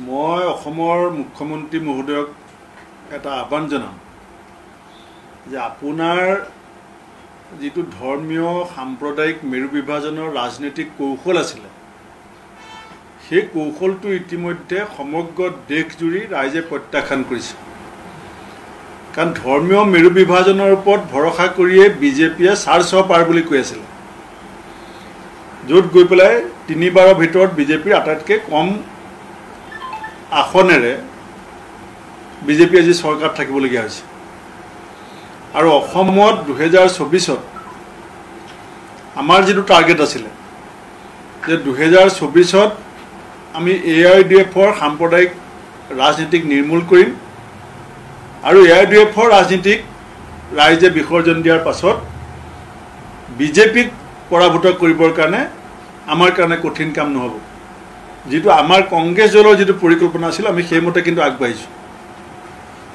মই অসমৰ মুখ্যমন্ত্ৰী মহোদয়ক এটা আহ্বান জনাম যে আপোনাৰ যিটো ধৰ্মীয় সাম্প্ৰদায়িক মেৰু বিভাজনৰ ৰাজনৈতিক কৌশল আছিলে সেই কৌশলটো ইতিমধ্যে সমগ্ৰ দেশজুৰি ৰাইজে প্ৰত্যাখ্যান কৰিছে কাৰণ ধৰ্মীয় মেৰু বিভাজনৰ ওপৰত ভৰসা কৰিয়ে বিজেপিয়ে 400 পাৰ বুলি কৈ আছিল য'ত গৈ পেলাই 3 বাৰৰ ভিতৰত বিজেপিৰ আটাইতকৈ কম আসনেৰে বিজেপি আজি চৰকাৰ থাকিবলগীয়া হৈছে আৰু অসমত 2024ত আমাৰ যিটো টাৰ্গেট আছিলে যে 2024ত আমি AIDFৰ সাম্প্ৰদায়িক ৰাজনীতিক নিৰ্মূল কৰিম আৰু AIDFৰ ৰাজনীতিক ৰাইজে বিসৰ্জন দিয়াৰ পাছত বিজেপিক পৰাভূত কৰিবৰ কাৰণে আমাৰ কাৰণে কঠিন কাম নহ'ব যেটো আমাৰ কংগ্ৰেছ দলৰ যেটো পৰিকল্পনা আছিল আমি সেইমতে কিন্তু আগবাঢ়িছো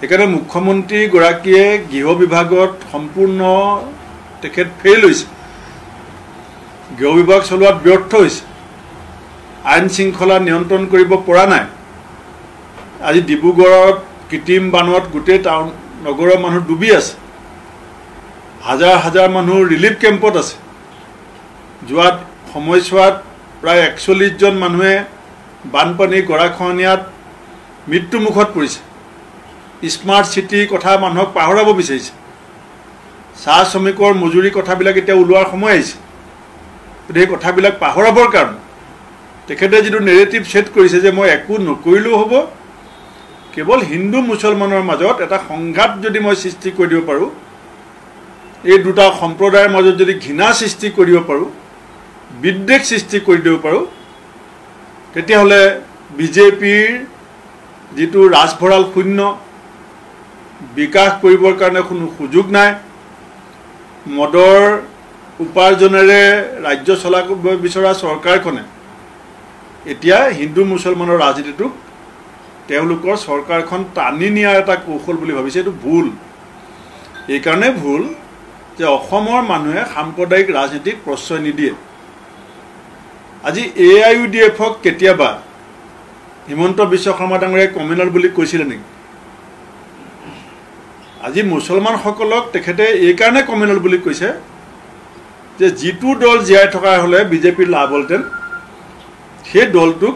একাৰণে মুখ্যমন্ত্ৰী গৰাকীয়ে গৃহ বিভাগত সম্পূৰ্ণ তেখেত ফেইল হৈছে গৃহ বিভাগ চলোৱাত ব্যৰ্থ হৈছে আইন শৃংখলা নিয়ন্ত্ৰণ কৰিব পৰা নাই আজি ডিব্ৰুগড়ত কৃত্ৰিম বানত গোটেই টাউন নগৰৰ মানুহ ডুবি আছে হাজাৰ হাজাৰ মানুহ ৰিলিফ কেম্পত আছে যোৱা সময়ছোৱাত প্ৰায় 41 জন মানুহে বানপানী গৰাখহনীয়াত মৃত্যুমুখত পৰিছে স্মাৰ্ট সিটি কথা মানুহক পাহৰাব বিচাৰিছে চাহ শ্ৰমিকৰ মজুৰি কথাবিলাক এতিয়া ওলোৱাৰ সময় আহিছে এই কথাবিলাক পাহৰাবৰ কাৰণে তেখেতে যিটো নেৰেটিভ সেট কৰিছে যে মই একো নকৰিলেও হ'ব কেৱল হিন্দু মুছলমানৰ মাজত এটা সংঘাত যদি মই সৃষ্টি কৰি দিব পাৰোঁ এই দুটা সম্প্ৰদায়ৰ মাজত যদি ঘৃণা সৃষ্টি কৰিব পাৰোঁ বিদ্বেষ সৃষ্টি কৰি দিব পাৰোঁ তেতিয়াহ'লে বিজেপিৰ যিটো ৰাজভঁৰাল শূন্য বিকাশ কৰিবৰ কাৰণে কোনো সুযোগ নাই মদৰ উপাৰ্জনেৰে ৰাজ্য চলাব বিচৰা চৰকাৰখনে এতিয়া হিন্দু মুছলমানৰ ৰাজনীতিটোক তেওঁলোকৰ চৰকাৰখন টানি নিয়াৰ এটা কৌশল বুলি ভাবিছে এইটো ভুল এইকাৰণে ভুল যে অসমৰ মানুহে সাম্প্ৰদায়িক ৰাজনীতিক প্ৰশ্ৰয় নিদিয়ে আজি AIUDFক কেতিয়াবা হিমন্ত বিশ্ব শৰ্মা ডাঙৰীয়াই কমিউনেল বুলি কৈছিলে নেকি আজি মুছলমানসকলক তেখেতে এই কাৰণে কমিউনেল বুলি কৈছে যে যিটো দল জীয়াই থকা হ'লে বিজেপিৰ লাভ হ'লতেন সেই দলটোক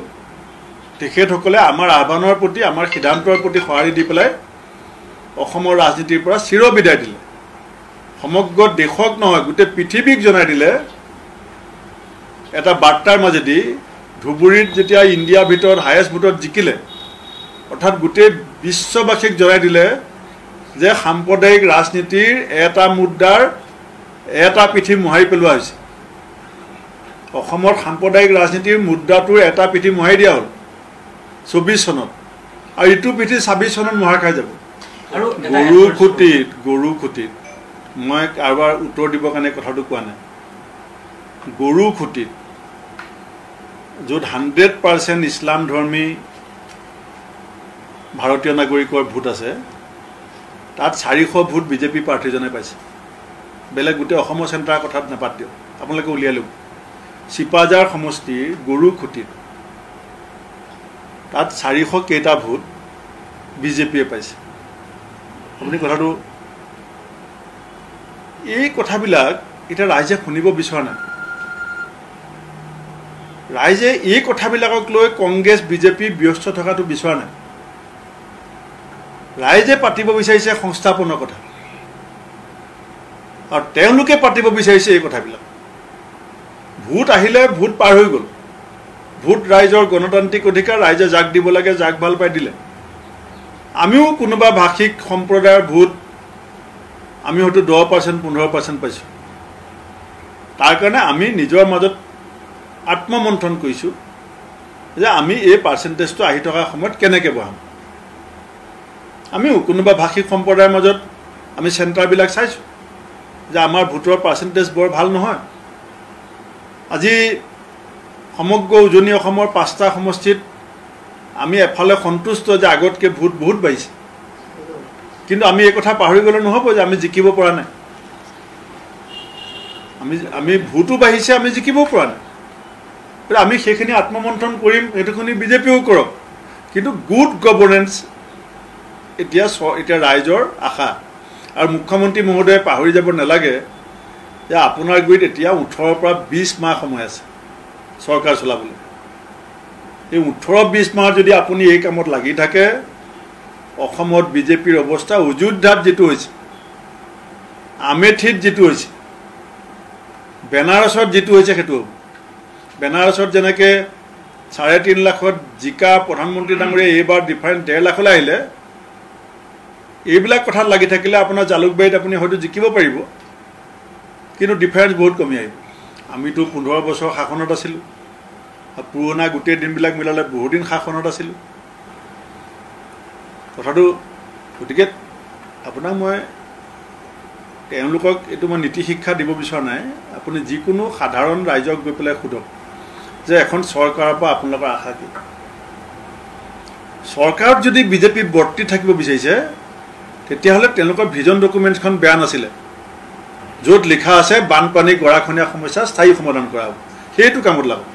তেখেতসকলে আমাৰ আহ্বানৰ প্ৰতি আমাৰ সিদ্ধান্তৰ প্ৰতি সঁহাৰি দি পেলাই অসমৰ ৰাজনীতিৰ পৰা চিৰ বিদায় দিলে সমগ্ৰ দেশক নহয় গোটেই পৃথিৱীক জনাই দিলে এটা বাৰ্তাৰ মাজেদি ধুবুৰীত যেতিয়া ইণ্ডিয়াৰ ভিতৰত হায়েষ্ট ভোটত জিকিলে অৰ্থাৎ গোটেই বিশ্ববাসীক জনাই দিলে যে সাম্প্ৰদায়িক ৰাজনীতিৰ এটা মুদ্ৰাৰ এটা পিঠি মোহাৰি পেলোৱা হৈছে অসমৰ সাম্প্ৰদায়িক ৰাজনীতিৰ মুদ্ৰাটোৰ এটা পিঠি মোহাৰি দিয়া হ'ল 24 চনত আৰু ইটো পিঠি 26 চনত মোহাৰ খাই যাব আৰু গৰু খুটিত মই কাৰোবাৰ উত্তৰ দিবৰ কাৰণে কথাটো কোৱা নাই গৰু খুটিত য'ত 100% ইছলাম ধৰ্মী ভাৰতীয় নাগৰিকৰ ভোট আছে তাত 400 ভোট বিজেপি প্ৰাৰ্থীজনে পাইছে বেলেগ গোটেই অসমৰ চেণ্টাৰৰ কথাত নাপাত দিয়ক আপোনালোকে উলিয়াই লওক চিপাজাৰ সমষ্টিৰ গৰু খুটিত তাত 400 কেইটা ভোট বিজেপিয়ে পাইছে আপুনি কথাটো এই কথাবিলাক এতিয়া ৰাইজে শুনিব বিচৰা নাই ৰাইজে এই কথাবিলাকক লৈ কংগ্ৰেছ বিজেপি ব্যস্ত থকাটো বিচৰা নাই ৰাইজে পাতিব বিচাৰিছে সংস্থাপনৰ কথা আৰু তেওঁলোকে পাতিব বিচাৰিছে এই কথাবিলাক ভোট আহিলে ভোট পাৰ হৈ গ'ল ভোট ৰাইজৰ গণতান্ত্ৰিক অধিকাৰ ৰাইজে যাক দিব লাগে যাক ভাল পাই দিলে আমিও কোনোবা ভাষিক সম্প্ৰদায়ৰ ভোট আমি হয়তো 10% 15% পাইছোঁ তাৰ কাৰণে আমি নিজৰ মাজত আত্মমন্থন কৰিছোঁ যে আমি এই পাৰ্চেণ্টেজটো আহি থকা সময়ত কেনেকৈ বঢ়াম আমিও কোনোবা ভাষিক সম্প্ৰদায়ৰ মাজত আমি চেণ্টাৰবিলাক চাইছোঁ যে আমাৰ ভোটৰ পাৰ্চেণ্টেজ বৰ ভাল নহয় আজি সমগ্ৰ উজনি অসমৰ 5টা সমষ্টিত আমি এফালে সন্তুষ্ট যে আগতকৈ ভোট বহুত বাঢ়িছে কিন্তু আমি এই কথা পাহৰি গ'লে নহ'ব যে আমি জিকিব পৰা নাই আমি ভোটো বাঢ়িছে আমি জিকিব পৰা নাই আমি সেইখিনি আত্মমন্থন কৰিম এইটোখিনি বিজেপিও কৰক কিন্তু গুড গভৰ্নেন্স এতিয়া ৰাইজৰ আশা আৰু মুখ্যমন্ত্ৰী মহোদয়ে পাহৰি যাব নালাগে যে আপোনাৰ গুৰিত এতিয়া 18 পৰা 20 মাহ সময় আছে চৰকাৰ চলাবলৈ এই 18-20 মাহ যদি আপুনি এই কামত লাগি থাকে অসমত বিজেপিৰ অৱস্থা অযোধ্যাত যেটো হৈছে আমেথিত যেটো হৈছে বেনাৰসত যেটো হৈছে হেতু বেনাৰসত যেনেকৈ 3.5 লাখত জিকা প্ৰধানমন্ত্ৰী ডাঙৰীয়া এইবাৰ ডিফাৰেন্ট 1.5 লাখলৈ আহিলে এইবিলাক কথাত লাগি থাকিলে আপোনাৰ জালুকবাৰীত আপুনি হয়তো জিকিব পাৰিব কিন্তু ডিফাৰেন্স বহুত কমি আহিব আমিতো 15 বছৰ শাসনত আছিলোঁ পুৰণা গোটেই দিনবিলাক মিলালে বহুত দিন শাসনত আছিলোঁ কথাটো গতিকে আপোনাক মই তেওঁলোকক এইটো মই নীতি শিক্ষা দিব বিচৰা নাই আপুনি যিকোনো সাধাৰণ ৰাইজক গৈ পেলাই সোধক যে এখন চৰকাৰৰ পৰা আপোনালোকৰ আশা কি চৰকাৰত যদি বিজেপি বৰ্তি থাকিব বিচাৰিছে তেতিয়াহ'লে তেওঁলোকৰ ভিজন ডকুমেণ্টখন বেয়া নাছিলে য'ত লিখা আছে বানপানী গৰাখহনীয়া সমস্যা স্থায়ী সমাধান কৰা হ'ব সেইটো কামত লাগক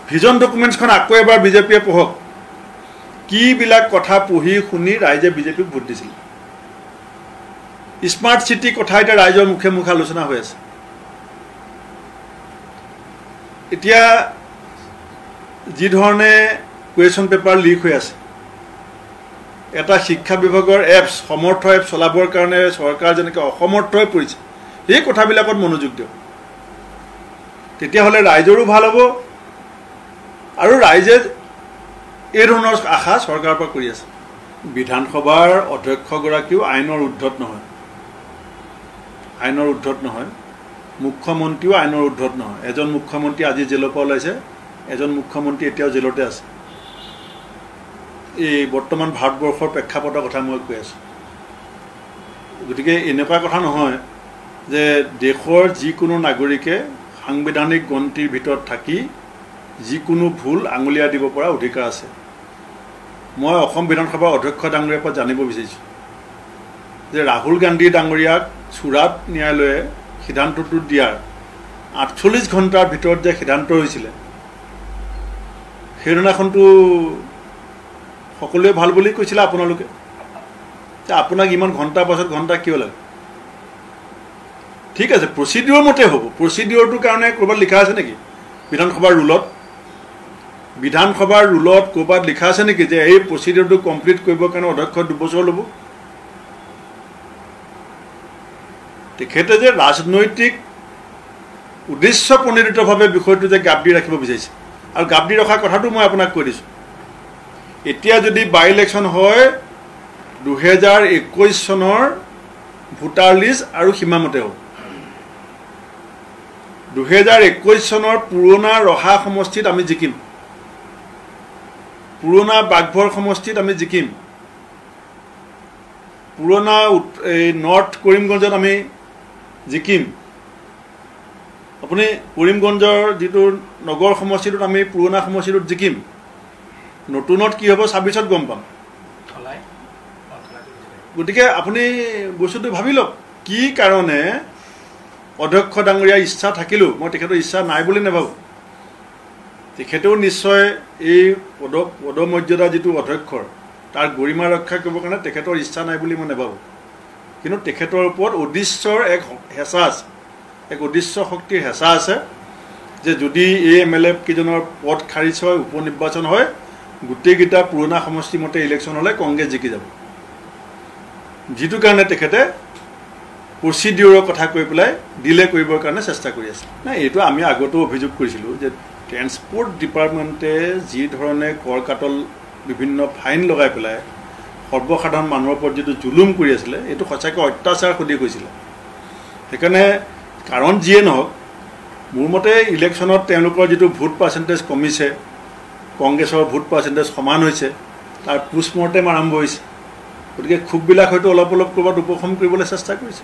ভিজন ডকুমেণ্টখন আকৌ এবাৰ বিজেপিয়ে পঢ়ক কিবিলাক কথা পঢ়ি শুনি ৰাইজে বিজেপিক ভোট দিছিল স্মাৰ্ট চিটি কথা এতিয়া ৰাইজৰ মুখে মুখে আলোচনা হৈ আছে এতিয়া যি ধৰণে কুৱেশ্যন পেপাৰ লিক হৈ আছে এটা শিক্ষা বিভাগৰ এপছ সমৰ্থ এপ চলাবৰ কাৰণে চৰকাৰ যেনেকৈ অসমৰ্থ হৈ পৰিছে এই কথাবিলাকত মনোযোগ দিয়ক তেতিয়াহ'লে ৰাইজৰো ভাল হ'ব আৰু ৰাইজে এই ধৰণৰ আশা চৰকাৰৰ পৰা কৰি আছে বিধানসভাৰ অধ্যক্ষগৰাকীও আইনৰ উদ্ধত নহয় মুখ্যমন্ত্ৰীও আইনৰ উদ্ধত নহয় এজন মুখ্যমন্ত্ৰী আজি জেলৰ পৰা ওলাইছে এজন মুখ্যমন্ত্ৰী এতিয়াও জেলতে আছে এই বৰ্তমান ভাৰতবৰ্ষৰ প্ৰেক্ষাপটৰ কথা মই কৈ আছোঁ গতিকে এনেকুৱা কথা নহয় যে দেশৰ যিকোনো নাগৰিকে সাংবিধানিক গণ্টিৰ ভিতৰত থাকি যিকোনো ভুল আঙুলিয়া দিব পৰা অধিকাৰ আছে মই অসম বিধানসভাৰ অধ্যক্ষ ডাঙৰীয়াৰ পৰা জানিব বিচাৰিছোঁ যে ৰাহুল গান্ধী ডাঙৰীয়াক চুৰাট ন্যায়ালয়ে সিদ্ধান্তটো দিয়াৰ 48 ঘণ্টাৰ ভিতৰত যে সিদ্ধান্ত হৈছিলে সেইদিনাখনটো সকলোৱে ভাল বুলি কৈছিলে আপোনালোকে যে আপোনাক ইমান ঘণ্টাৰ পাছত ঘণ্টা কিয় লাগে ঠিক আছে প্ৰচিডিউৰ মতে হ'ব প্ৰচিডিউৰটোৰ কাৰণে ক'ৰবাত লিখা আছে নেকি বিধানসভাৰ ৰুলত ক'ৰবাত লিখা আছে নেকি যে এই প্ৰচিডিউৰটো কমপ্লিট কৰিবৰ কাৰণে অধ্যক্ষ 2 বছৰ ল'ব তেখেতে যে ৰাজনৈতিক উদ্দেশ্য প্ৰণোদিতভাৱে বিষয়টো যে গাপ দি ৰাখিব বিচাৰিছে আৰু গাপ দি ৰখাৰ কথাটো মই আপোনাক কৈ দিছোঁ এতিয়া যদি বাই ইলেকশ্যন হয় 2021 চনৰ ভোটাৰ লিষ্ট আৰু সীমামতে হ'ব 2021 চনৰ পুৰণা ৰহা সমষ্টিত আমি জিকিম পুৰণা বাগভৰ সমষ্টিত আমি জিকিম পুৰণা এই নৰ্থ কৰিমগঞ্জত আমি জিকিম আপুনি কৰিমগঞ্জৰ যিটো নগৰ সমষ্টিটোত আমি পুৰণা সমষ্টিটোত জিকিম নতুনত কি হ'ব 26ত গম পাম গতিকে আপুনি বস্তুটো ভাবি লওক কি কাৰণে অধ্যক্ষ ডাঙৰীয়াৰ ইচ্ছা থাকিলেও মই তেখেতৰ ইচ্ছা নাই বুলি নাভাবোঁ তেখেতেও নিশ্চয় এই পদমৰ্যাদা যিটো অধ্যক্ষৰ তাৰ গৰিমা ৰক্ষা কৰিবৰ কাৰণে তেখেতৰ ইচ্ছা নাই বুলি মই নাভাবোঁ কিন্তু তেখেতৰ ওপৰত উদ্দেশ্যৰ এক হেঁচা আছে এক উদ্দেশ্য শক্তিৰ হেঁচা আছে যে যদি এই MLA কেইজনৰ পদ খাৰিজ হয় উপ নিৰ্বাচন হয় গোটেইকেইটা পুৰণা সমষ্টি মতে ইলেকশ্যন হ'লে কংগ্ৰেছ জিকি যাব যিটো কাৰণে তেখেতে প্ৰচিডিউৰৰ কথা কৈ পেলাই ডিলে কৰিবৰ কাৰণে চেষ্টা কৰি আছে নাই এইটো আমি আগতেও অভিযোগ কৰিছিলোঁ যে ট্ৰেন্সপৰ্ট ডিপাৰ্টমেণ্টে যি ধৰণে কৰ কাটল বিভিন্ন ফাইন লগাই পেলাই সৰ্বসাধাৰণ মানুহৰ ওপৰত যিটো জুলুম কৰি আছিলে এইটো সঁচাকৈ অত্যাচাৰ সদি গৈছিলে সেইকাৰণে কাৰণ যিয়ে নহওক মোৰ মতে ইলেকশ্যনত তেওঁলোকৰ যিটো ভোট পাৰ্চেণ্টেজ কমিছে কংগ্ৰেছৰ ভোট পাৰ্চেণ্টেজ সমান হৈছে তাৰ পোষ্টমৰ্টেম আৰম্ভ হৈছে গতিকে ক্ষোভবিলাক হয়তো অলপ অলপ ক'ৰবাত উপশম কৰিবলৈ চেষ্টা কৰিছে